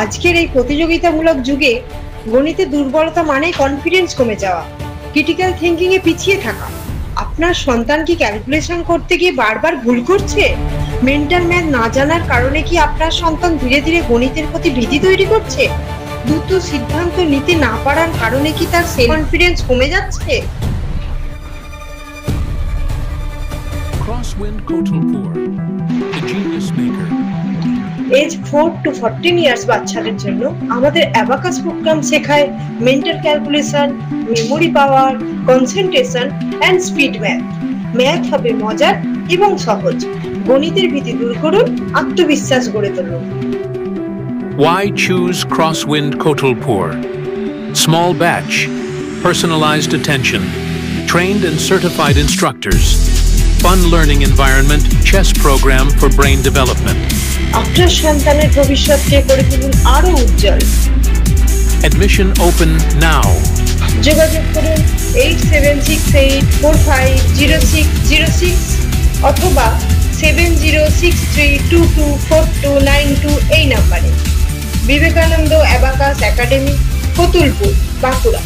আজকের এই প্রতিযোগিতামূলক যুগে গণিতে দুর্বলতা মানে কনফিডেন্স কমে যাওয়া, ক্রিটিক্যাল থিঙ্কিং এ পিছিয়ে থাকা। আপনার সন্তান কি ক্যালকুলেশন করতে গিয়ে বারবার ভুল করছে? মেন্টাল ম্যাথ না জানার কারণে কি আপনার সন্তান ধীরে ধীরে গণিতের প্রতি ভীতি তৈরি করছে? দ্রুত সিদ্ধান্ত নিতে না পারার কারণে কি তার সেলফ কনফিডেন্স কমে যাচ্ছে? Crosswind Kotalpur, the genius maker. Age 4 to 14 years বাচ্চাদের জন্য আমাদের অ্যাবাকাস প্রোগ্রাম শেখায় mental calculation, memory power, concentration and speed math. Math হবে মজার এবং সহজ। গণিতের ভীতি দূর করুন, আত্মবিশ্বাস গড়ে তুলুন। Why choose Crosswind Kotalpur? Small batch, personalized attention, trained and certified instructors, fun learning environment, chess program for brain development. আপনার সন্তানের ভবিষ্যৎকে করে তুলুন আরো উজ্জ্বল। Admission open now. যোগাযোগ করুন 8768450606 অথবা 7063224292 এই নাম্বারে। Vivekananda abacus academy, Kotulpur, Bankura.